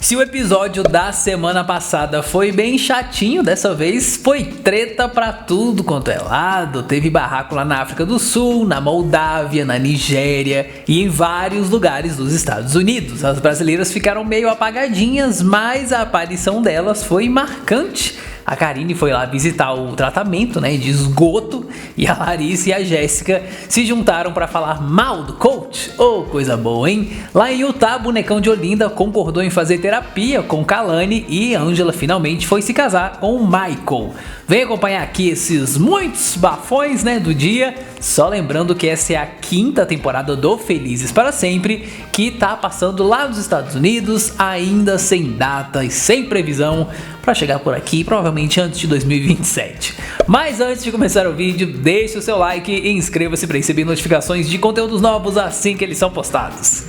Se o episódio da semana passada foi bem chatinho, dessa vez foi treta pra tudo quanto é lado. Teve barraco lá na África do Sul, na Moldávia, na Nigéria e em vários lugares dos Estados Unidos. As brasileiras ficaram meio apagadinhas, mas a aparição delas foi marcante. A Karine foi lá visitar o tratamento, de esgoto, e a Larissa e a Jéssica se juntaram para falar mal do coach. Oh, coisa boa, hein? Lá em Utah, Bonecão de Olinda concordou em fazer terapia com Kalani e Ângela finalmente foi se casar com o Michael. Vem acompanhar aqui esses muitos bafões, do dia. Só lembrando que essa é a 5ª temporada do Felizes para Sempre, que tá passando lá nos Estados Unidos, ainda sem data e sem previsão para chegar por aqui, provavelmente antes de 2027. Mas antes de começar o vídeo, deixe o seu like e inscreva-se para receber notificações de conteúdos novos assim que eles são postados.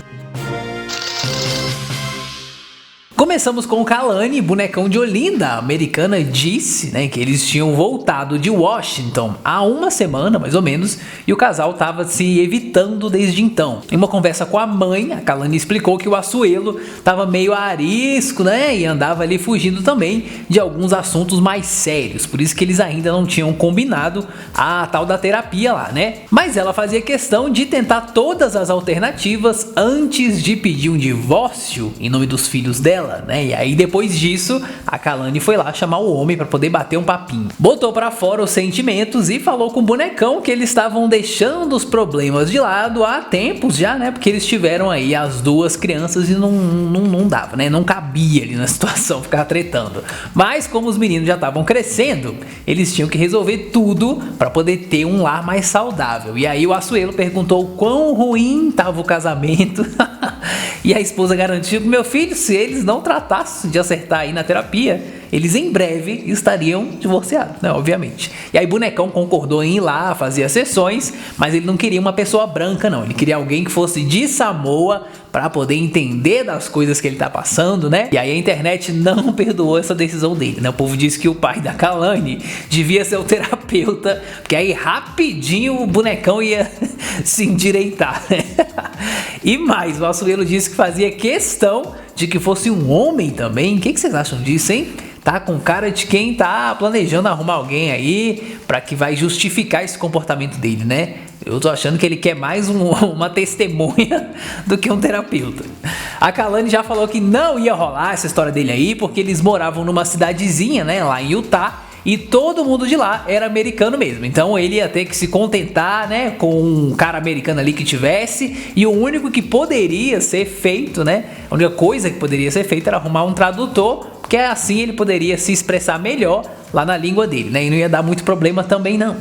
Começamos com o Kalani, Bonecão de Olinda. A americana disse que eles tinham voltado de Washington há uma semana, mais ou menos, e o casal estava se evitando desde então. Em uma conversa com a mãe, a Kalani explicou que o Asuelo estava meio arisco, e andava ali fugindo também de alguns assuntos mais sérios, por isso que eles ainda não tinham combinado a tal da terapia lá, Mas ela fazia questão de tentar todas as alternativas antes de pedir um divórcio em nome dos filhos dela. E aí depois disso a Kalani foi lá chamar o homem para poder bater um papinho, botou para fora os sentimentos e falou com o Bonecão que eles estavam deixando os problemas de lado há tempos já, porque eles tiveram aí as 2 crianças e não dava, não cabia ali na situação ficar tretando, mas como os meninos já estavam crescendo, eles tinham que resolver tudo para poder ter um lar mais saudável. E aí o Asuelo perguntou quão ruim estava o casamento e a esposa garantiu que, meu filho, se eles não tratassem de acertar aí na terapia, eles em breve estariam divorciados, obviamente. E aí Bonecão concordou em ir lá fazer as sessões, mas ele não queria uma pessoa branca não, ele queria alguém que fosse de Samoa para poder entender das coisas que ele tá passando, E aí a internet não perdoou essa decisão dele, O povo disse que o pai da Kalani devia ser o terapeuta, porque aí rapidinho o Bonecão ia se endireitar, E mais, o Asuelo disse que fazia questão de que fosse um homem também. O que vocês acham disso, hein? Tá com cara de quem tá planejando arrumar alguém aí pra que vai justificar esse comportamento dele, Eu tô achando que ele quer mais uma testemunha do que um terapeuta. A Kalani já falou que não ia rolar essa história dele aí, porque eles moravam numa cidadezinha, lá em Utah, e todo mundo de lá era americano mesmo. Então ele ia ter que se contentar, com um cara americano ali que tivesse. E o único que poderia ser feito, a única coisa que poderia ser feita era arrumar um tradutor, porque assim ele poderia se expressar melhor lá na língua dele, E não ia dar muito problema também não,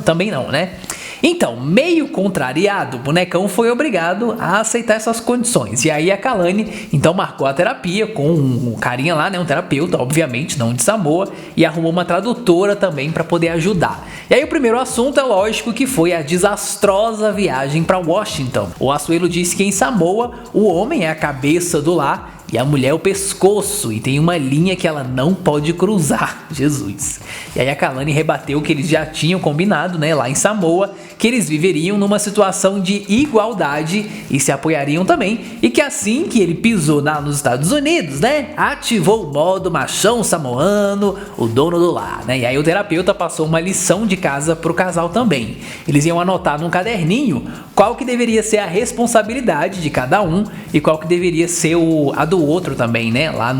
Então, meio contrariado, o Bonecão foi obrigado a aceitar essas condições. E aí a Kalani, então, marcou a terapia com um carinha lá, um terapeuta, obviamente, não de Samoa, e arrumou uma tradutora também para poder ajudar. E aí o primeiro assunto é lógico que foi a desastrosa viagem para Washington. O Asuelo disse que em Samoa o homem é a cabeça do lar e a mulher é o pescoço, e tem uma linha que ela não pode cruzar. Jesus. E aí a Kalani rebateu que eles já tinham combinado, lá em Samoa, que eles viveriam numa situação de igualdade e se apoiariam também, e que assim que ele pisou nos Estados Unidos, ativou o modo machão samoano, o dono do lar, E aí o terapeuta passou uma lição de casa pro casal também. Eles iam anotar num caderninho qual que deveria ser a responsabilidade de cada um e qual que deveria ser a do outro também, lá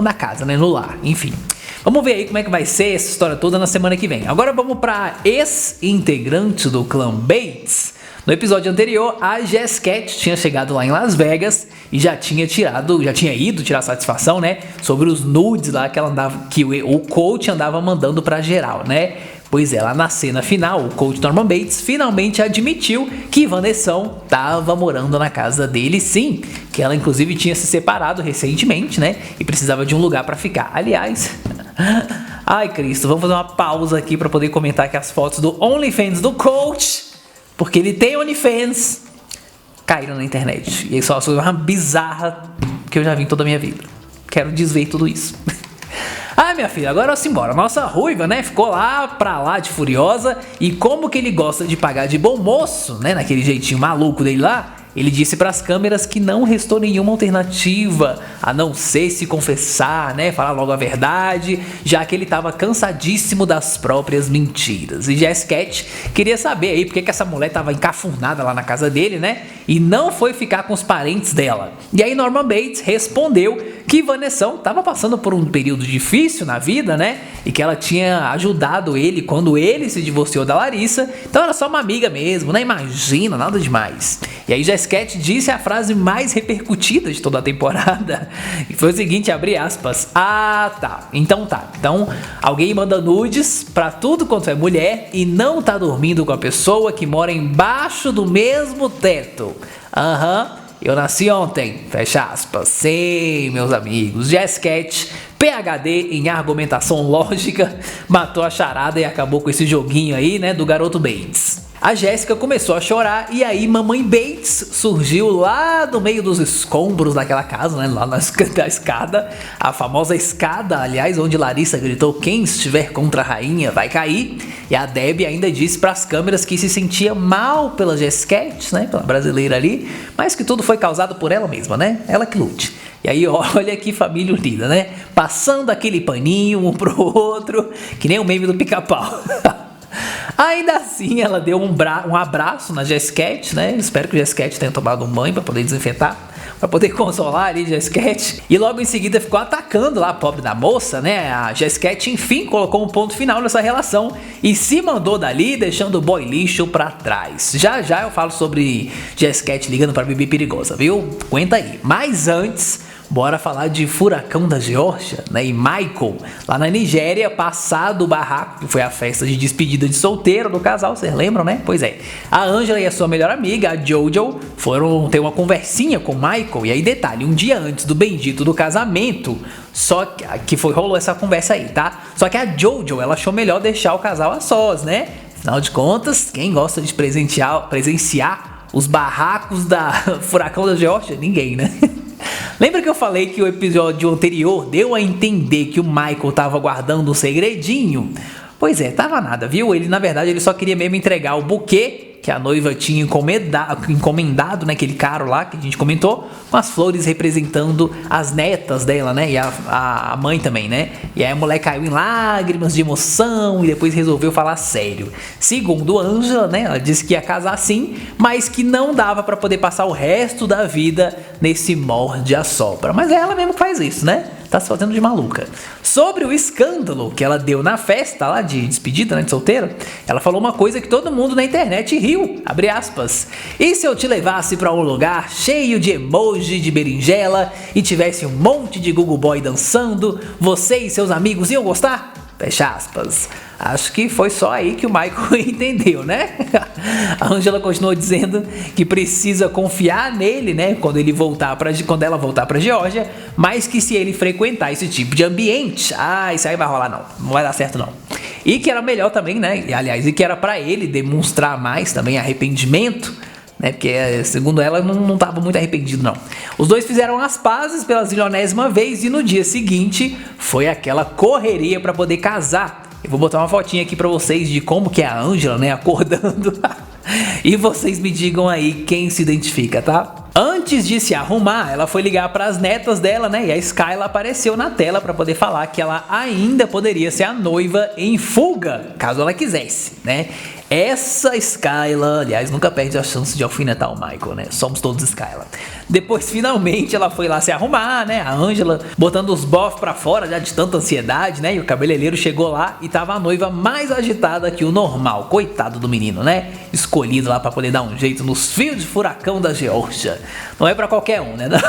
na casa, no lar, enfim. Vamos ver aí como é que vai ser essa história toda na semana que vem. Agora vamos para ex-integrante do clã Bates. No episódio anterior, a Jesscat tinha chegado lá em Las Vegas e já tinha ido tirar satisfação, sobre os nudes lá que o coach andava mandando pra geral, Pois é, lá na cena final, o coach Norman Bates finalmente admitiu que Vanessão estava morando na casa dele, sim, que ela inclusive tinha se separado recentemente, e precisava de um lugar para ficar. Aliás, ai Cristo, vamos fazer uma pausa aqui para poder comentar aqui as fotos do OnlyFans do coach, porque ele tem OnlyFans, caíram na internet, e isso foi uma bizarra que eu já vi em toda a minha vida. Quero desver tudo isso. Ah, minha filha, agora vamos embora. Nossa ruiva, ficou lá pra lá de furiosa. E como que ele gosta de pagar de bom moço, naquele jeitinho maluco dele lá, Ele disse para as câmeras que não restou nenhuma alternativa a não ser se confessar, né, falar logo a verdade, já que ele estava cansadíssimo das próprias mentiras. E Jess Cat queria saber aí porque que essa mulher estava encafurnada lá na casa dele, né, e não foi ficar com os parentes dela. E aí Norman Bates respondeu que Vanessa estava passando por um período difícil na vida, né, e que ela tinha ajudado ele quando ele se divorciou da Larissa, então era só uma amiga mesmo, né, imagina, nada demais. E aí Jess Cat disse a frase mais repercutida de toda a temporada, e foi o seguinte, abre aspas, então alguém manda nudes pra tudo quanto é mulher e não tá dormindo com a pessoa que mora embaixo do mesmo teto. Eu nasci ontem, fecha aspas. Sim, meus amigos, Jess Cat, PhD em argumentação lógica, matou a charada e acabou com esse joguinho aí, né, do garoto Bates. A Jéssica começou a chorar e aí mamãe Bates surgiu lá no meio dos escombros daquela casa, né, lá na escada, a famosa escada, aliás, onde Larissa gritou quem estiver contra a rainha vai cair. E a Debbie ainda disse para as câmeras que se sentia mal pela Jess Cat, né, pela brasileira ali, mas que tudo foi causado por ela mesma, né, ela que lute. E aí olha que família unida, né, passando aquele paninho um pro outro, que nem o meme do Pica-Pau. Ainda assim, ela deu um abraço na Jess Cat, né? Espero que a Jess Cat tenha tomado um banho para poder desinfetar, para poder consolar ali a Jess Cat. E logo em seguida ficou atacando lá a pobre da moça, né? A Jess Cat, enfim, colocou um ponto final nessa relação e se mandou dali, deixando o boy lixo para trás. Já já eu falo sobre Jess Cat ligando para Bibi Perigosa, viu? Aguenta aí. Mas antes, bora falar de Furacão da Geórgia, né? E Michael, lá na Nigéria, passado o barraco, que foi a festa de despedida de solteiro do casal, vocês lembram, né? Pois é. A Angela e a sua melhor amiga, a Jojo, foram ter uma conversinha com o Michael. E aí, detalhe, um dia antes do bendito do casamento, só que rolou essa conversa aí, tá? Só que a Jojo, ela achou melhor deixar o casal a sós, né? Afinal de contas, quem gosta de presenciar os barracos da Furacão da Geórgia? Ninguém, né? Lembra que eu falei que o episódio anterior deu a entender que o Michael tava guardando um segredinho? Pois é, tava nada, viu? Ele, na verdade, ele só queria mesmo entregar o buquê que a noiva tinha encomendado, né, aquele caro lá que a gente comentou, com as flores representando as netas dela, né, e a mãe também, né, e aí a mulher caiu em lágrimas de emoção e depois resolveu falar sério. Segundo Angela, né, ela disse que ia casar sim, mas que não dava pra poder passar o resto da vida nesse morde-a-sopra, mas é ela mesmo que faz isso, né, tá se fazendo de maluca. Sobre o escândalo que ela deu na festa lá de despedida, né, de solteiro, ela falou uma coisa que todo mundo na internet riu, abre aspas. E se eu te levasse pra um lugar cheio de emoji de berinjela e tivesse um monte de Google Boy dançando, você e seus amigos iam gostar? Fecha aspas. Acho que foi só aí que o Michael entendeu, né? A Angela continuou dizendo que precisa confiar nele, né? Quando ela voltar pra Geórgia, mas que se ele frequentar esse tipo de ambiente, isso aí vai rolar não vai dar certo não. E que era melhor também, né? E que era pra ele demonstrar mais também arrependimento, né? Porque, segundo ela, não estava muito arrependido, não. Os dois fizeram as pazes pela zilionésima vez e no dia seguinte foi aquela correria para poder casar. Eu vou botar uma fotinha aqui para vocês de como que é a Angela, né, acordando. E vocês me digam aí quem se identifica, tá? Antes de se arrumar, ela foi ligar para as netas dela, né? E a Skyla apareceu na tela para poder falar que ela ainda poderia ser a noiva em fuga, caso ela quisesse, né? Essa Skyla, aliás, nunca perde a chance de alfinetar o Michael, né? Somos todos Skyla. Depois, finalmente, ela foi lá se arrumar, né? A Angela botando os bofs pra fora já de tanta ansiedade, né? E o cabeleireiro chegou lá e tava a noiva mais agitada que o normal. Coitado do menino, né? Escolhido lá pra poder dar um jeito nos fios de furacão da Geórgia. Não é pra qualquer um, né? Não.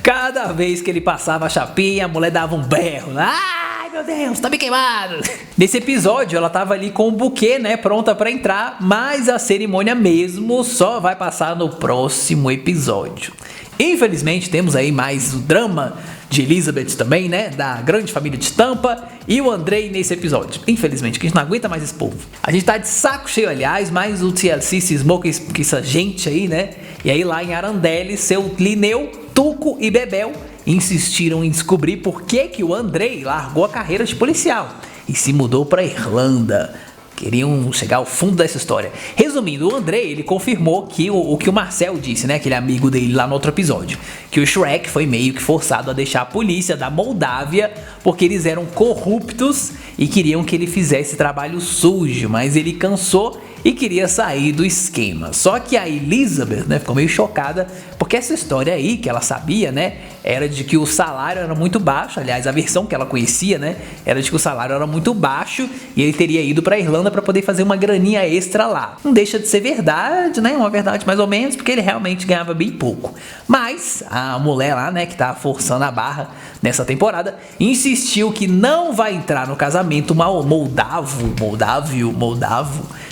Cada vez que ele passava a chapinha, a mulher dava um berro. Ai, meu Deus, tá bem queimado. Nesse episódio, ela tava ali com o buquê, né, pronta pra entrar, mas a cerimônia mesmo só vai passar no próximo episódio. Infelizmente, temos aí mais o drama de Elizabeth também, né, da grande família de Tampa, e o Andrei nesse episódio. Infelizmente, que a gente não aguenta mais esse povo. A gente tá de saco cheio, aliás, mas o TLC cismou com essa gente aí, né, e aí lá em Arandeli, seu Lineu, Tuco e Bebel insistiram em descobrir por que o Andrei largou a carreira de policial e se mudou pra Irlanda. Queriam chegar ao fundo dessa história. Resumindo, o André, ele confirmou que o que o Marcel disse, né? Aquele amigo dele lá no outro episódio. Que o Shrek foi meio que forçado a deixar a polícia da Moldávia porque eles eram corruptos e queriam que ele fizesse trabalho sujo. Mas ele cansou e queria sair do esquema. Só que a Elizabeth, né, ficou meio chocada, porque essa história aí, que ela sabia, né, era de que o salário era muito baixo. Aliás, a versão que ela conhecia, né, era de que o salário era muito baixo e ele teria ido pra Irlanda para poder fazer uma graninha extra lá. Não deixa de ser verdade, né, uma verdade mais ou menos, porque ele realmente ganhava bem pouco. Mas a mulher lá, né, que tá forçando a barra nessa temporada, insistiu que não vai entrar no casamento moldavo,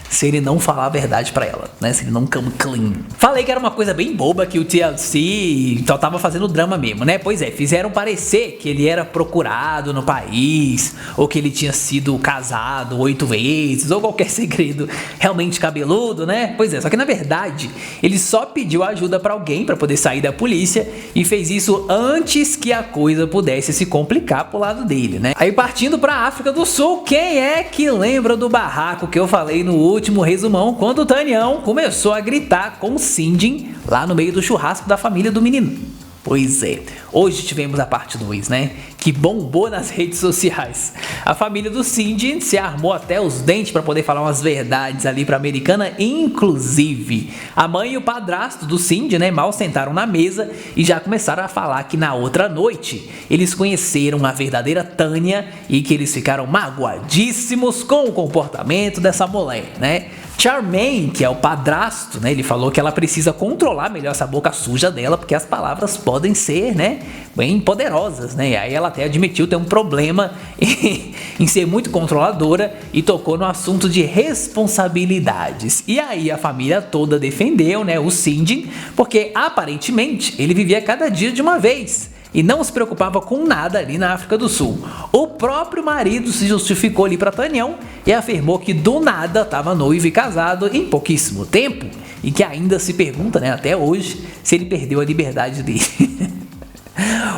se ele não falar a verdade pra ela, né? Se ele não come clean. Falei que era uma coisa bem boba, que o TLC só tava fazendo drama mesmo, né? Pois é, fizeram parecer que ele era procurado no país, ou que ele tinha sido casado 8 vezes, ou qualquer segredo realmente cabeludo, né? Pois é, só que na verdade, ele só pediu ajuda pra alguém pra poder sair da polícia e fez isso antes que a coisa pudesse se complicar pro lado dele, né? Aí partindo pra África do Sul, quem é que lembra do barraco que eu falei no último resumão, quando o Tanião começou a gritar com o Syngin lá no meio do churrasco da família do menino? Pois é, hoje tivemos a parte 2, né? Que bombou nas redes sociais. A família do Syngin se armou até os dentes para poder falar umas verdades ali pra Americana, inclusive a mãe e o padrasto do Syngin, né, mal sentaram na mesa e já começaram a falar que na outra noite eles conheceram a verdadeira Tânia e que eles ficaram magoadíssimos com o comportamento dessa mulher, né? Charmaine, que é o padrasto, né, ele falou que ela precisa controlar melhor essa boca suja dela, porque as palavras podem ser, né, bem poderosas, né, e aí ela até admitiu ter um problema em ser muito controladora e tocou no assunto de responsabilidades. E aí a família toda defendeu, né, o Syngin, porque aparentemente ele vivia cada dia de uma vez e não se preocupava com nada ali na África do Sul. O próprio marido se justificou ali para Tanião e afirmou que do nada estava noivo e casado em pouquíssimo tempo e que ainda se pergunta, né, até hoje, se ele perdeu a liberdade dele.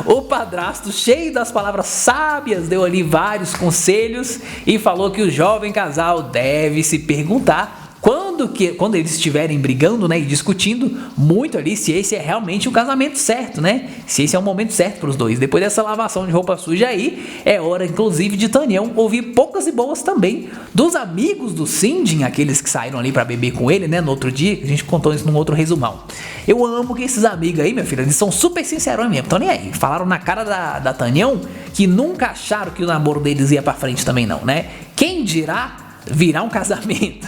O padrasto, cheio das palavras sábias, deu ali vários conselhos e falou que o jovem casal deve se perguntar quando eles estiverem brigando, né, e discutindo muito ali, se esse é realmente o casamento certo, né? Se esse é o momento certo para os dois. Depois dessa lavação de roupa suja aí, é hora inclusive de Tanião ouvir poucas e boas também dos amigos do Syngin, aqueles que saíram ali para beber com ele, né, no outro dia, que a gente contou isso num outro resumão. Eu amo que esses amigos aí, minha filha, eles são super sinceros mesmo, estão nem aí. Falaram na cara da Tanião que nunca acharam que o namoro deles ia para frente também não, né? Quem dirá virar um casamento?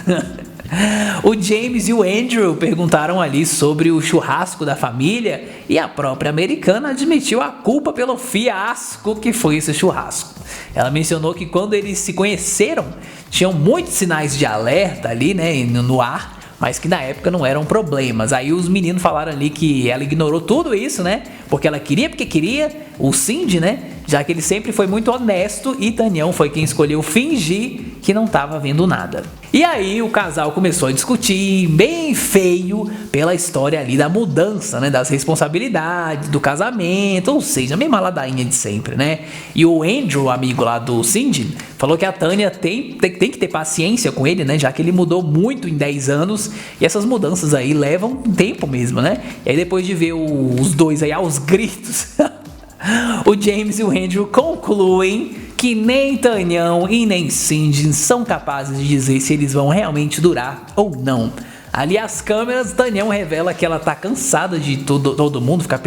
O James e o Andrew perguntaram ali sobre o churrasco da família e a própria Americana admitiu a culpa pelo fiasco que foi esse churrasco. Ela mencionou que quando eles se conheceram, tinham muitos sinais de alerta ali, né, no ar, mas que na época não eram problemas. Aí os meninos falaram ali que ela ignorou tudo isso, né, porque ela queria o Syngin, né, já que ele sempre foi muito honesto e Tanião foi quem escolheu fingir que não estava vendo nada. E aí o casal começou a discutir bem feio pela história ali da mudança, né, das responsabilidades, do casamento, ou seja, a mesma ladainha de sempre, né? E o Andrew, amigo lá do Syngin, falou que a Tânia tem que ter paciência com ele, né, já que ele mudou muito em 10 anos e essas mudanças aí levam tempo mesmo, né? E aí depois de ver os dois aí aos gritos, o James e o Andrew concluem que nem Tanião e nem Syngin são capazes de dizer se eles vão realmente durar ou não. Ali as câmeras, Tanião revela que ela tá cansada de todo mundo ficar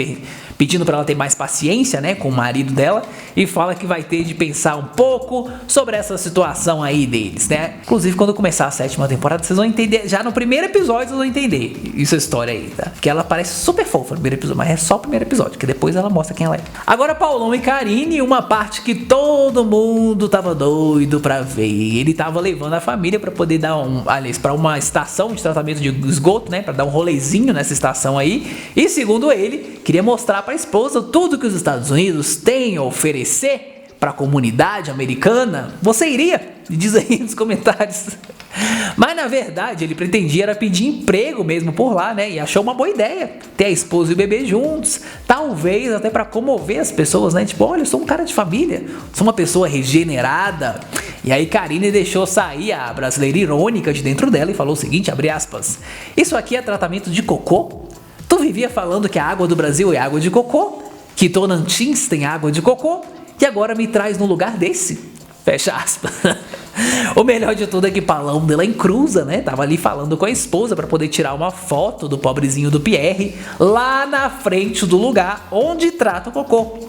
pedindo para ela ter mais paciência, né, com o marido dela, e fala que vai ter de pensar um pouco sobre essa situação aí deles, né? Inclusive quando começar a 7ª temporada, vocês vão entender, já no primeiro episódio vocês vão entender essa história aí, tá? Que ela parece super fofa no primeiro episódio, mas é só o primeiro episódio, que depois ela mostra quem ela é. Agora Paulão e Karine, uma parte que todo mundo tava doido pra ver. Ele tava levando a família pra poder dar pra uma estação de tratamento de esgoto, né, pra dar um rolezinho nessa estação aí, e segundo ele, queria mostrar pra esposa tudo que os Estados Unidos têm a oferecer para a comunidade americana. Você iria? Diz aí nos comentários. Mas na verdade ele pretendia era pedir emprego mesmo por lá, né? E achou uma boa ideia ter a esposa e o bebê juntos, talvez até para comover as pessoas, né? Tipo, olha, eu sou um cara de família, sou uma pessoa regenerada. E aí Karine deixou sair a brasileira irônica de dentro dela e falou o seguinte, abre aspas, isso aqui é tratamento de cocô? Tu vivia falando que a água do Brasil é água de cocô, que Tocantins tem água de cocô, e agora me traz num lugar desse? Fecha aspas. O melhor de tudo é que Paulão de la Incruza, né, tava ali falando com a esposa para poder tirar uma foto do pobrezinho do Pierre lá na frente do lugar onde trata o cocô.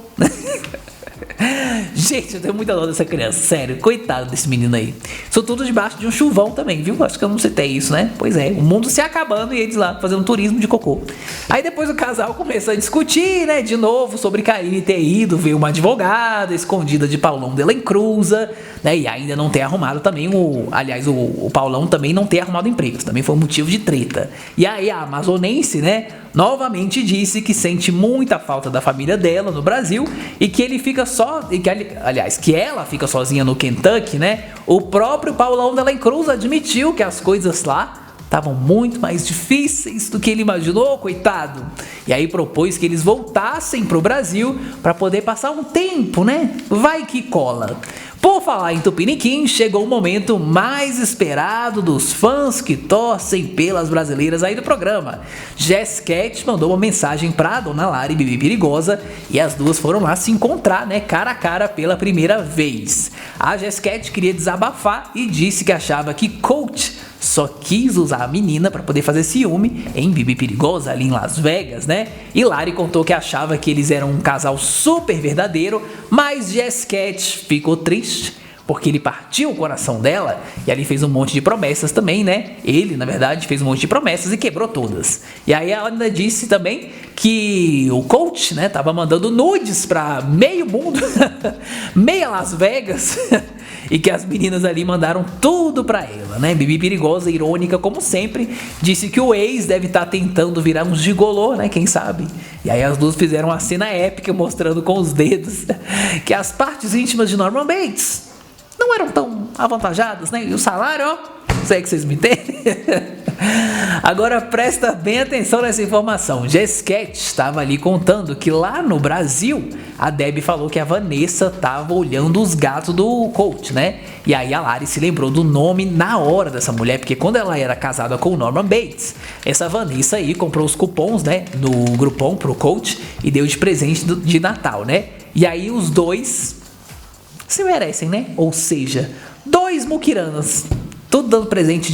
Gente, eu tenho muita dó dessa criança, sério, coitado desse menino aí. Isso tudo debaixo de um chuvão também, viu? Acho que eu não citei isso, né? Pois é, o mundo se acabando e eles lá fazendo turismo de cocô. Aí depois o casal começou a discutir, né, de novo sobre Karine ter ido ver uma advogada escondida de Paulão de la Incruza, né? E ainda não ter arrumado também o Paulão também não ter arrumado empregos, também foi um motivo de treta. E aí a amazonense, né, novamente disse que sente muita falta da família dela no Brasil e que ele fica só, e que, aliás, que ela fica sozinha no Kentucky, né? O próprio Paulão de la Incruza admitiu que as coisas lá estavam muito mais difíceis do que ele imaginou, coitado. E aí propôs que eles voltassem pro Brasil para poder passar um tempo, né? Vai que cola. Por falar em Tupiniquim, chegou o momento mais esperado dos fãs que torcem pelas brasileiras aí do programa. Jessquette mandou uma mensagem pra Dona Lari Bibi Perigosa e as duas foram lá se encontrar, né, cara a cara pela primeira vez. A Jessquette queria desabafar e disse que achava que Coach só quis usar a menina para poder fazer ciúme em Bibi Perigosa ali em Las Vegas, né? E Lari contou que achava que eles eram um casal super verdadeiro, mas Jessquette ficou triste porque ele partiu o coração dela e ali fez um monte de promessas também, né? Ele, na verdade, fez um monte de promessas e quebrou todas. E aí ela ainda disse também que o coach, né, tava mandando nudes pra meio mundo, meia Las Vegas, e que as meninas ali mandaram tudo pra ela, né? Bibi Perigosa, irônica como sempre, disse que o ex deve estar tentando virar um gigolô, né? Quem sabe? E aí as duas fizeram uma cena épica mostrando com os dedos que as partes íntimas de Norman Bates não eram tão avantajadas, né? E o salário, ó, sei que vocês me entendem. Agora presta bem atenção nessa informação. Jessquette estava ali contando que lá no Brasil a Debbie falou que a Vanessa estava olhando os gatos do coach, né? E aí a Lari se lembrou do nome na hora dessa mulher, porque quando ela era casada com o Norman Bates, essa Vanessa aí comprou os cupons, né, no Groupon pro coach e deu de presente de Natal, né? E aí os dois se merecem, né? Ou seja, dois muquiranas, tudo dando presente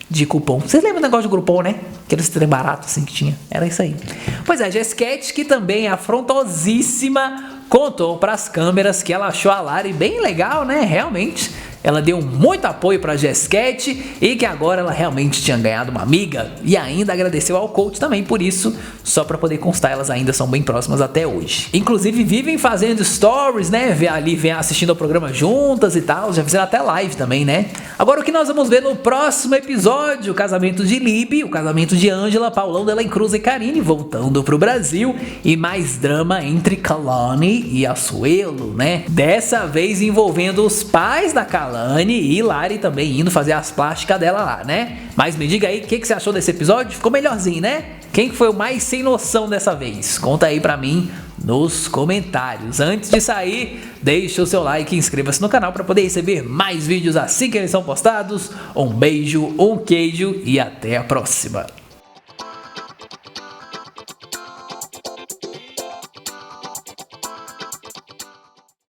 de cupom. Vocês lembram do negócio de Groupon, né? Aqueles trem barato assim que tinha. Era isso aí. Pois é, Jessquette, que também é afrontosíssima, contou para as câmeras que ela achou a Lari bem legal, né? Realmente. Ela deu muito apoio para Jessquette e que agora ela realmente tinha ganhado uma amiga e ainda agradeceu ao coach também por isso, só para poder constar, elas ainda são bem próximas até hoje. Inclusive vivem fazendo stories, né, vem assistindo ao programa juntas e tal, já fizeram até live também, né. Agora o que nós vamos ver no próximo episódio, o casamento de Libby, o casamento de Ângela, Paulão de la Incruza e Karine voltando pro Brasil e mais drama entre Kalani e Asuelo, né, dessa vez envolvendo os pais da Kalani e Lari também indo fazer as plásticas dela lá, né? Mas me diga aí, o que você achou desse episódio? Ficou melhorzinho, né? Quem foi o mais sem noção dessa vez? Conta aí pra mim nos comentários. Antes de sair, deixe o seu like e inscreva-se no canal para poder receber mais vídeos assim que eles são postados. Um beijo, um queijo e até a próxima.